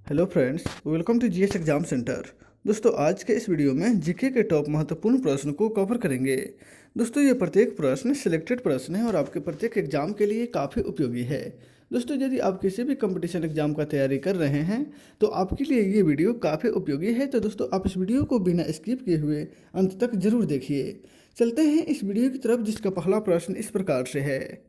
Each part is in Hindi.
Hello friends, welcome to GS exam centre. दोस्तों, आज के इस वीडियो में जीके के टॉप महत्वपूर्ण प्रश्न को कवर करेंगे। दोस्तों, ये प्रत्येक प्रश्न सिलेक्टेड प्रश्न है और आपके प्रत्येक एग्जाम के लिए काफ़ी उपयोगी है। दोस्तों, यदि आप किसी भी कंपटीशन एग्जाम का तैयारी कर रहे हैं तो आपके लिए ये वीडियो काफ़ी उपयोगी है। तो दोस्तों, आप इस वीडियो को बिना स्किप किए हुए अंत तक जरूर देखिए। चलते हैं इस वीडियो की तरफ, जिसका पहला प्रश्न इस प्रकार से है।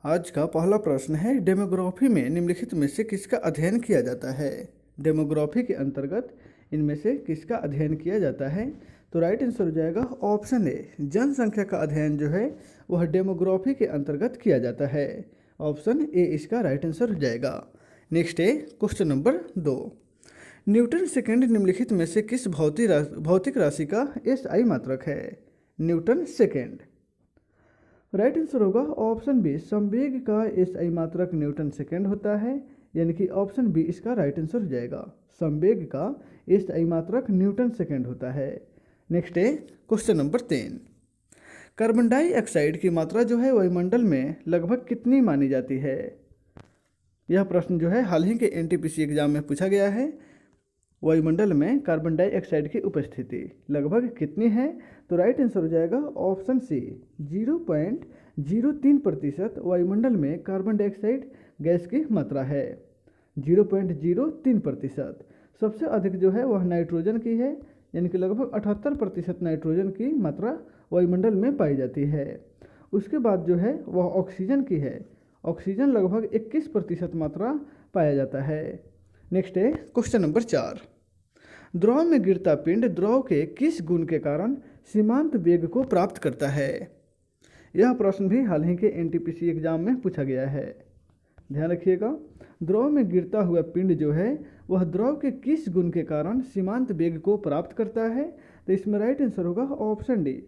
आज का पहला प्रश्न है, डेमोग्राफी में निम्नलिखित में से किसका अध्ययन किया जाता है। डेमोग्राफी के अंतर्गत इनमें से किसका अध्ययन किया जाता है। तो राइट आंसर हो जाएगा ऑप्शन ए, जनसंख्या का अध्ययन जो है वह डेमोग्राफी के अंतर्गत किया जाता है। ऑप्शन ए इसका राइट आंसर हो जाएगा। नेक्स्ट है क्वेश्चन नंबर 2। न्यूटन सेकेंड निम्नलिखित में से किस भौतिक राशि का एसआई मात्रक है। Newton second. राइट आंसर होगा ऑप्शन बी, संवेग का एसआई मात्रक न्यूटन सेकेंड होता है। यानी कि ऑप्शन बी इसका राइट आंसर हो जाएगा। संवेग का एसआई मात्रक न्यूटन सेकेंड होता है। नेक्स्ट है क्वेश्चन नंबर 3। कार्बन डाइऑक्साइड की मात्रा जो है वायुमंडल में लगभग कितनी मानी जाती है। यह प्रश्न जो है हाल ही के एनटीपीसी एग्जाम में पूछा गया है। वायुमंडल में कार्बन डाइऑक्साइड की उपस्थिति लगभग कितनी है। तो राइट आंसर हो जाएगा ऑप्शन सी, 0.03% वायुमंडल में कार्बन डाइऑक्साइड गैस की मात्रा है। 0.03%। सबसे अधिक जो है वह नाइट्रोजन की है, यानी कि लगभग 78% नाइट्रोजन की मात्रा वायुमंडल में पाई जाती है। उसके बाद जो है वह ऑक्सीजन की है। ऑक्सीजन लगभग 21% मात्रा पाया जाता है। नेक्स्ट है क्वेश्चन नंबर 4। द्रव में गिरता पिंड द्रव के किस गुण के कारण सीमांत वेग को प्राप्त करता है। यह प्रश्न भी हाल ही के एनटीपीसी एग्जाम में पूछा गया है। ध्यान रखिएगा, द्रव में गिरता हुआ पिंड जो है वह द्रव के किस गुण के कारण सीमांत वेग को प्राप्त करता है। तो इसमें राइट आंसर होगा ऑप्शन डी,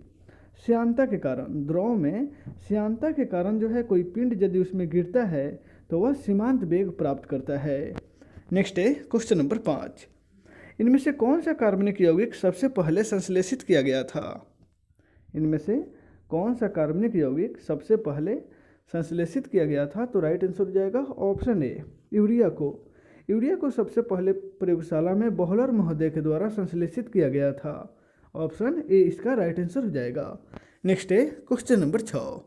श्यानता के कारण। द्रव में श्यानता के कारण जो है कोई पिंड यदि उसमें गिरता है तो वह सीमांत वेग प्राप्त करता है। नेक्स्ट है क्वेश्चन नंबर 5। इनमें से कौन सा कार्बनिक यौगिक सबसे पहले संश्लेषित किया गया था। इनमें से कौन सा कार्बनिक यौगिक सबसे पहले संश्लेषित किया गया था। तो राइट आंसर हो जाएगा ऑप्शन ए, यूरिया को। यूरिया को सबसे पहले प्रयोगशाला में बॉहलर महोदय के द्वारा संश्लेषित किया गया था। ऑप्शन ए इसका राइट आंसर हो जाएगा। नेक्स्ट है क्वेश्चन नंबर 6।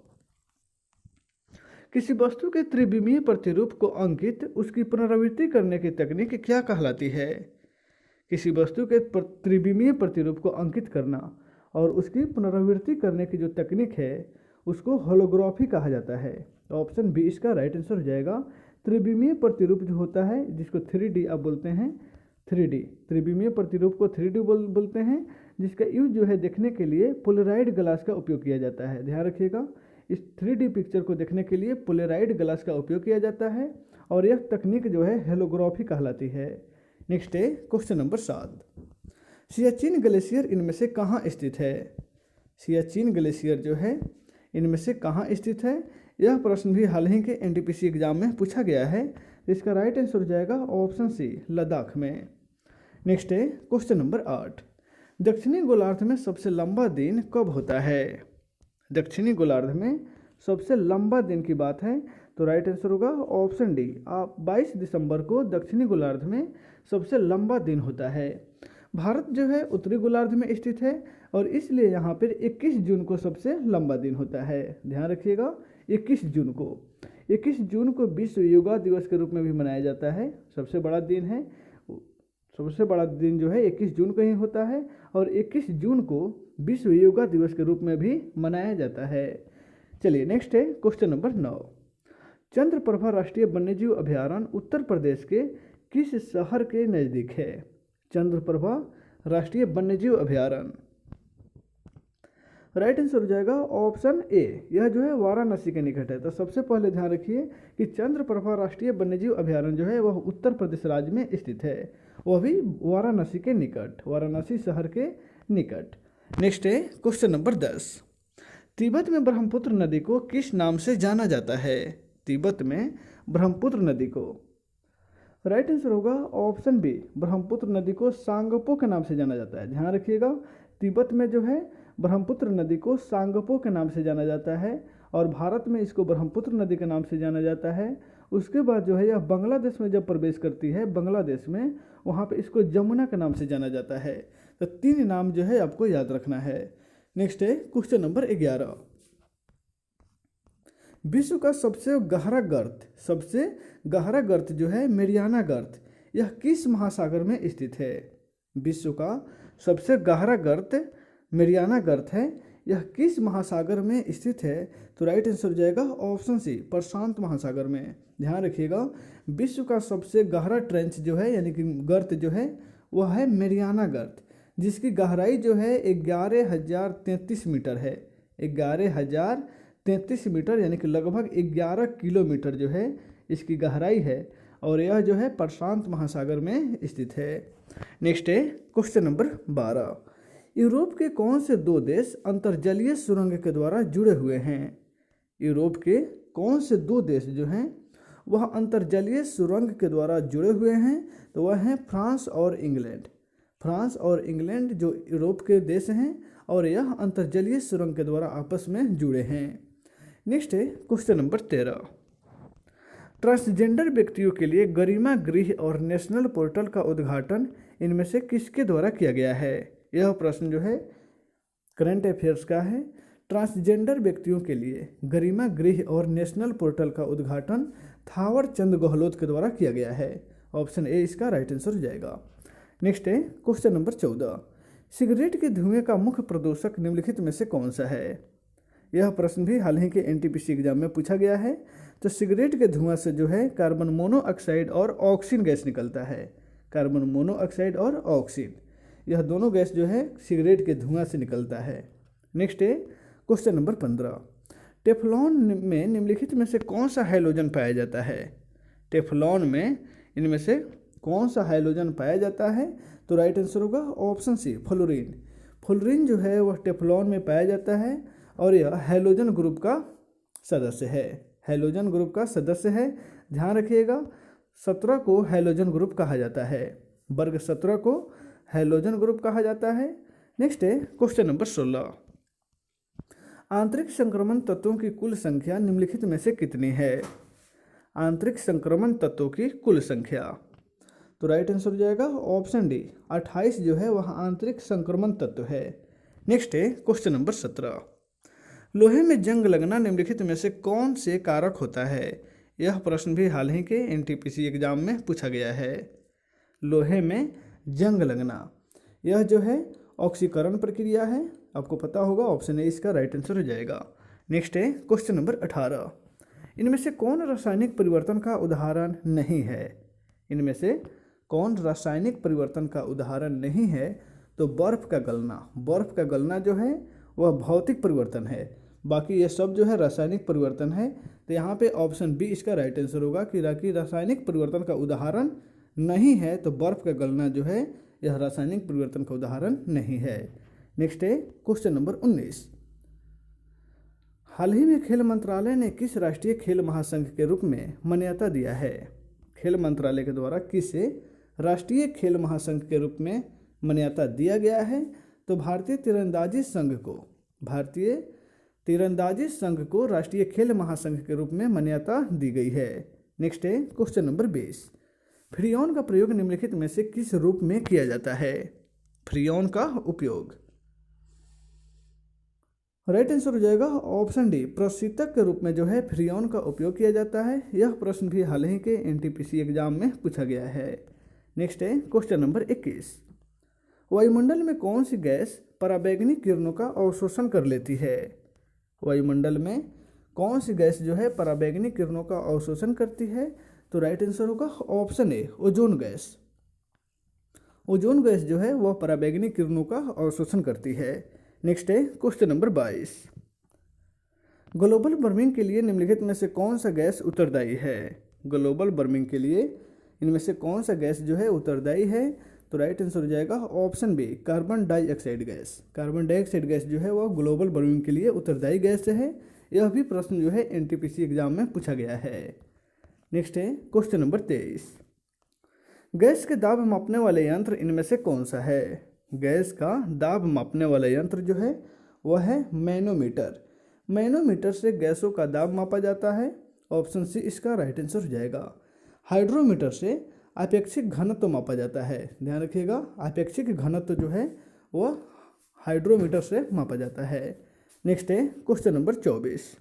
किसी वस्तु के त्रिविमीय प्रतिरूप को अंकित उसकी पुनरावृत्ति करने की तकनीक क्या कहलाती है। किसी वस्तु के त्रिविमीय प्रतिरूप को अंकित करना और उसकी पुनरावृत्ति करने की जो तकनीक है उसको होलोग्राफी कहा जाता है। ऑप्शन बी इसका राइट आंसर हो जाएगा। त्रिविमीय प्रतिरूप जो होता है जिसको 3D आप बोलते हैं, 3D त्रिविमीय प्रतिरूप को 3D बोलते हैं, जिसका यूज जो है देखने के लिए पोलराइड ग्लास का उपयोग किया जाता है। ध्यान रखिएगा, इस 3D पिक्चर को देखने के लिए पोलराइड ग्लास का उपयोग किया जाता है और यह तकनीक जो है होलोग्राफी कहलाती है। नेक्स्ट है क्वेश्चन नंबर 7। सियाचिन ग्लेशियर इनमें से कहाँ स्थित है। सियाचिन ग्लेशियर जो है इनमें से कहाँ स्थित है। यह प्रश्न भी हाल ही के एनटीपीसी एग्जाम में पूछा गया है। इसका राइट आंसर हो जाएगा ऑप्शन सी, लद्दाख में। नेक्स्ट है क्वेश्चन नंबर 8। दक्षिणी गोलार्ध में सबसे लंबा दिन कब होता है। दक्षिणी गोलार्ध में सबसे लंबा दिन की बात है तो राइट आंसर होगा ऑप्शन डी, 22 दिसंबर को दक्षिणी गोलार्ध में सबसे लंबा दिन होता है। भारत जो है उत्तरी गोलार्ध में स्थित है और इसलिए यहाँ पर 21 जून को सबसे लंबा दिन होता है। ध्यान रखिएगा, 21 जून को 21 जून को विश्व योगा दिवस के रूप में भी मनाया जाता है। सबसे बड़ा दिन है, सबसे बड़ा दिन जो है 21 जून को ही होता है और 21 जून को विश्व योगा दिवस के रूप में भी मनाया जाता है। चलिए नेक्स्ट है क्वेश्चन नंबर 9। चंद्रप्रभा राष्ट्रीय वन्यजीव अभयारण्य उत्तर प्रदेश के किस शहर के नज़दीक है। चंद्रप्रभा राष्ट्रीय वन्यजीव अभयारण्य। राइट आंसर हो जाएगा ऑप्शन ए, यह जो है वाराणसी के निकट है। तो सबसे पहले ध्यान रखिए कि चंद्रप्रभा राष्ट्रीय वन्यजीव अभयारण्य जो है वह उत्तर प्रदेश राज्य में स्थित है, वह भी वाराणसी के निकट, वाराणसी शहर के निकट। नेक्स्ट है क्वेश्चन नंबर 10। तिब्बत में ब्रह्मपुत्र नदी को किस नाम से जाना जाता है। तिब्बत में ब्रह्मपुत्र नदी को। राइट आंसर होगा ऑप्शन बी, ब्रह्मपुत्र नदी को सांगपो के नाम से जाना जाता है। ध्यान रखिएगा, तिब्बत में जो है ब्रह्मपुत्र नदी को सांगपो के नाम से जाना जाता है और भारत में इसको ब्रह्मपुत्र नदी के नाम से जाना जाता है। उसके बाद जो है यह बांग्लादेश में जब प्रवेश करती है, बांग्लादेश में, वहाँ पे इसको जमुना के नाम से जाना जाता है। तो 3 नाम जो है आपको याद रखना है। नेक्स्ट है क्वेश्चन नंबर 11। विश्व का सबसे गहरा गर्त जो है मेरियाना गर्त, यह किस महासागर में स्थित है? विश्व का सबसे गहरा गर्त मेरियाना गर्त है, यह किस महासागर में स्थित है? तो राइट आंसर हो जाएगा ऑप्शन सी, प्रशांत महासागर में। ध्यान रखिएगा, विश्व का सबसे गहरा ट्रेंच जो है यानी कि गर्त जो है वह है मेरियाना गर्त, जिसकी गहराई जो है 11,033 मीटर है। 11,033 मीटर यानी कि लगभग 11 किलोमीटर जो है इसकी गहराई है, और यह जो है प्रशांत महासागर में स्थित है। नेक्स्ट है क्वेश्चन नंबर 12। यूरोप के कौन से 2 देश अंतर्जलीय सुरंग के द्वारा जुड़े हुए हैं? यूरोप के कौन से 2 देश जो हैं वह अंतर्जलीय सुरंग के द्वारा जुड़े हुए हैं? तो वह हैं फ्रांस और इंग्लैंड। फ्रांस और इंग्लैंड जो यूरोप के देश हैं और यह अंतर्जलीय सुरंग के द्वारा आपस में जुड़े हैं। नेक्स्ट है क्वेश्चन नंबर 13। ट्रांसजेंडर व्यक्तियों के लिए गरिमा गृह और नेशनल पोर्टल का उद्घाटन इनमें से किसके द्वारा किया गया है? यह प्रश्न जो है करंट अफेयर्स का है। ट्रांसजेंडर व्यक्तियों के लिए गरिमा गृह और नेशनल पोर्टल का उद्घाटन थावर चंद गहलोत के द्वारा किया गया है। ऑप्शन ए इसका राइट आंसर हो जाएगा। नेक्स्ट है क्वेश्चन नंबर 14। सिगरेट के धुएं का मुख्य प्रदूषक निम्नलिखित में से कौन सा है? यह प्रश्न भी हाल ही के एनटीपीसी एग्जाम में पूछा गया है। तो सिगरेट के धुआं से जो है कार्बन मोनोऑक्साइड और ऑक्सीजन गैस निकलता है। कार्बन मोनोऑक्साइड और ऑक्सीजन, यह दोनों गैस जो है सिगरेट के धुआं से निकलता है। नेक्स्ट है क्वेश्चन नंबर 15। टेफ्लॉन में निम्नलिखित में से कौन सा हाइड्रोजन पाया जाता है? टेफ्लॉन में इनमें से कौन सा हाइड्रोजन पाया जाता है? तो राइट आंसर होगा ऑप्शन सी, फ्लोरीन। फ्लोरीन जो है वह टेफ्लॉन में पाया जाता है और यह हैलोजन ग्रुप का सदस्य है। हैलोजन ग्रुप का सदस्य है। ध्यान रखिएगा, 17 को हैलोजन ग्रुप कहा जाता है। वर्ग 17 को हैलोजन ग्रुप कहा जाता है। नेक्स्ट है क्वेश्चन नंबर 16। आंतरिक संक्रमण तत्वों की कुल संख्या निम्नलिखित में से कितनी है? आंतरिक संक्रमण तत्वों की कुल संख्या, तो राइट आंसर हो जाएगा ऑप्शन डी, 28 जो है वह आंतरिक संक्रमण तत्व है। नेक्स्ट है क्वेश्चन नंबर 17। लोहे में जंग लगना निम्नलिखित में से कौन से कारक होता है? यह प्रश्न भी हाल ही के एनटीपीसी एग्जाम में पूछा गया है। लोहे में जंग लगना, यह जो है ऑक्सीकरण प्रक्रिया है। आपको पता होगा, ऑप्शन ए इसका राइट आंसर हो जाएगा। नेक्स्ट है क्वेश्चन नंबर 18। इनमें से कौन रासायनिक परिवर्तन का उदाहरण नहीं है? इनमें से कौन रासायनिक परिवर्तन का उदाहरण नहीं है? तो बर्फ का गलना। बर्फ का गलना जो है वह भौतिक परिवर्तन है, बाकी ये सब जो है रासायनिक परिवर्तन है। तो यहाँ पे ऑप्शन बी इसका राइट आंसर होगा कि रासायनिक परिवर्तन का उदाहरण नहीं है, तो बर्फ का गलना जो है यह रासायनिक परिवर्तन का उदाहरण नहीं है। नेक्स्ट है क्वेश्चन नंबर 19। हाल ही में खेल मंत्रालय ने किस राष्ट्रीय खेल महासंघ के रूप में मान्यता दिया है? खेल मंत्रालय के द्वारा किसे राष्ट्रीय खेल महासंघ के रूप में मान्यता दिया गया है? तो भारतीय तीरंदाजी संघ को राष्ट्रीय खेल महासंघ के रूप में मान्यता दी गई है। नेक्स्ट है क्वेश्चन नंबर 20। फ्रीऑन का प्रयोग निम्नलिखित में से किस रूप में किया जाता है? फ्रीऑन का उपयोग, राइट आंसर हो जाएगा ऑप्शन डी, प्रशीतक के रूप में जो है फ्रीऑन का उपयोग किया जाता है। यह प्रश्न भी हाल ही के एनटीपीसी एग्जाम में पूछा गया है। नेक्स्ट है क्वेश्चन नंबर 21। वायुमंडल में कौन सी गैस पराबैंगनी किरणों का अवशोषण कर लेती है? वायुमंडल में कौन सी गैस जो है पराबैंगनी किरणों का अवशोषण करती है? तो राइट आंसर होगा option A, ozone gas. Ozone gas जो है वह पराबैंगनी किरणों का अवशोषण करती है। नेक्स्ट है क्वेश्चन नंबर 22। ग्लोबल वार्मिंग के लिए निम्नलिखित में से कौन सा गैस उत्तरदायी है? ग्लोबल वार्मिंग के लिए इनमें से कौन सा गैस जो है उत्तरदायी है? तो राइट आंसर हो जाएगा option B, carbon dioxide gas. Carbon dioxide gas जो है वह ग्लोबल वार्मिंग के लिए उत्तरदायी गैस है। यह भी प्रश्न जो है एनटीपीसी एग्जाम में पूछा गया है। नेक्स्ट है क्वेश्चन नंबर 23। गैस के दाब मापने वाले यंत्र इनमें से कौन सा है? गैस का दाब मापने वाला यंत्र जो है वह है मैनोमीटर। मैनोमीटर से गैसों का दाब मापा जाता है ऑप्शन सी इसका राइट आंसर हो जाएगा। हाइड्रोमीटर से अपेक्षिक घनत्व मापा जाता है, ध्यान रखिएगा, अपेक्षिक घनत्व जो है वह हाइड्रोमीटर से मापा जाता है। नेक्स्ट है क्वेश्चन नंबर 24।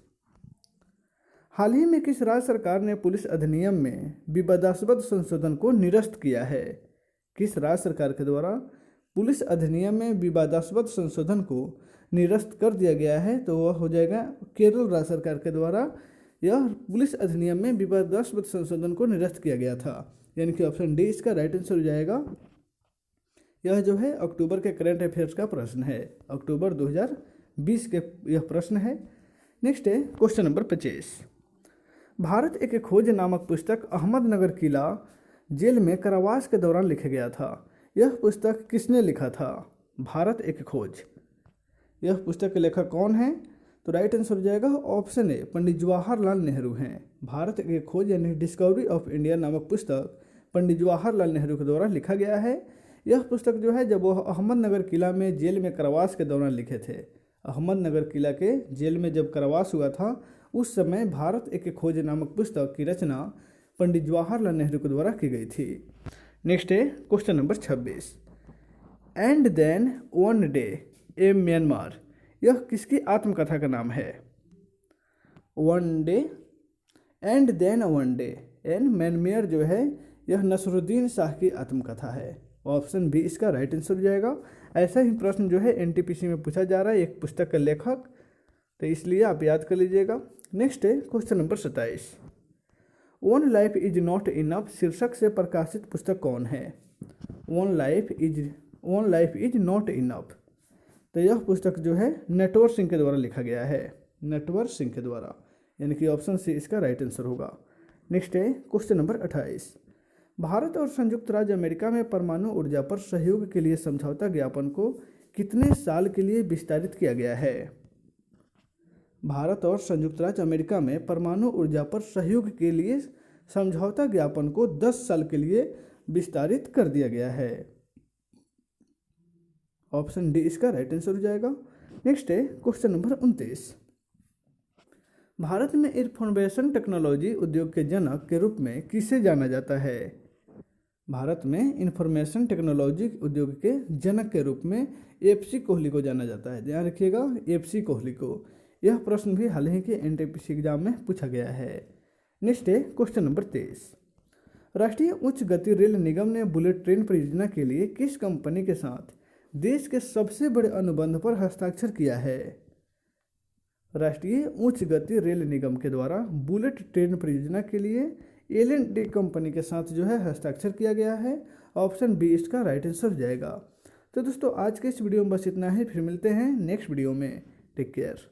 हाल ही में किस राज्य सरकार ने पुलिस अधिनियम में विवादास्पद संशोधन को निरस्त किया है? किस राज्य सरकार के द्वारा पुलिस अधिनियम में विवादास्पद संशोधन को निरस्त कर दिया गया है? तो वह हो जाएगा केरल राज्य सरकार के द्वारा यह पुलिस अधिनियम में विवादास्पद संशोधन को निरस्त किया गया था, यानी कि ऑप्शन डी इसका राइट आंसर हो जाएगा। यह जो है अक्टूबर के करंट अफेयर्स का प्रश्न है, अक्टूबर 2020 के यह प्रश्न है। नेक्स्ट है क्वेश्चन नंबर 25। भारत एक खोज नामक पुस्तक अहमदनगर किला जेल में कारावास के दौरान लिखा गया था। यह पुस्तक किसने लिखा था? भारत एक खोज। यह पुस्तक के लेखक कौन है? तो राइट आंसर हो जाएगा ऑप्शन ए पंडित जवाहरलाल नेहरू हैं। भारत एक खोज यानी डिस्कवरी ऑफ इंडिया नामक पुस्तक पंडित जवाहरलाल नेहरू के द्वारा लिखा गया है। यह पुस्तक जो है जब वह अहमदनगर किला में जेल में कारावास के दौरान लिखे थे। अहमदनगर किला के जेल में जब कारावास हुआ था उस समय भारत एक खोज नामक पुस्तक की रचना पंडित जवाहरलाल नेहरू के द्वारा की गई थी। नेक्स्ट है question number 26। And then one day a memoir, यह किसकी आत्मकथा का नाम है? One day and then one day and memoir जो है यह नसरुद्दीन शाह की आत्मकथा है। ऑप्शन बी इसका राइट आंसर हो जाएगा। ऐसा ही प्रश्न जो है एनटीपीसी में पूछा जा रहा है, एक पुस्तक का लेखक, तो इसलिए आप याद कर लीजिएगा। नेक्स्ट है question number 27। One life is not enough शीर्षक से प्रकाशित पुस्तक कौन है? One life is not enough, तो यह पुस्तक जो है नटवर सिंह के द्वारा लिखा गया है, नटवर सिंह के द्वारा, यानी कि ऑप्शन सी इसका राइट आंसर होगा। नेक्स्ट है क्वेश्चन नंबर 28। भारत और संयुक्त राज्य अमेरिका में परमाणु ऊर्जा पर सहयोग के लिए समझौता ज्ञापन को कितने साल के लिए विस्तारित किया गया है? भारत और संयुक्त राज्य अमेरिका में परमाणु ऊर्जा पर सहयोग के लिए समझौता ज्ञापन को 10 साल के लिए विस्तारित कर दिया गया है। ऑप्शन डी इसका राइट आंसर हो जाएगा। नेक्स्ट है क्वेश्चन नंबर 29। भारत में इंफॉर्मेशन टेक्नोलॉजी उद्योग के जनक के रूप में किसे जाना जाता है? भारत में इंफॉर्मेशन टेक्नोलॉजी उद्योग के जनक के रूप में एफसी कोहली को जाना जाता है, ध्यान रखिएगा, एफसी कोहली को। यह प्रश्न भी हाल ही के एनटीपीसी एग्जाम में पूछा गया है। नेक्स्ट है क्वेश्चन नंबर 23। राष्ट्रीय उच्च गति रेल निगम ने बुलेट ट्रेन परियोजना के लिए किस कंपनी के साथ देश के सबसे बड़े अनुबंध पर हस्ताक्षर किया है? राष्ट्रीय उच्च गति रेल निगम के द्वारा बुलेट ट्रेन परियोजना के लिए L&T कंपनी के साथ जो है हस्ताक्षर किया गया है। ऑप्शन बी इसका राइट आंसर हो जाएगा। तो दोस्तों आज के इस वीडियो में बस इतना ही, फिर मिलते हैं नेक्स्ट वीडियो में। Take care.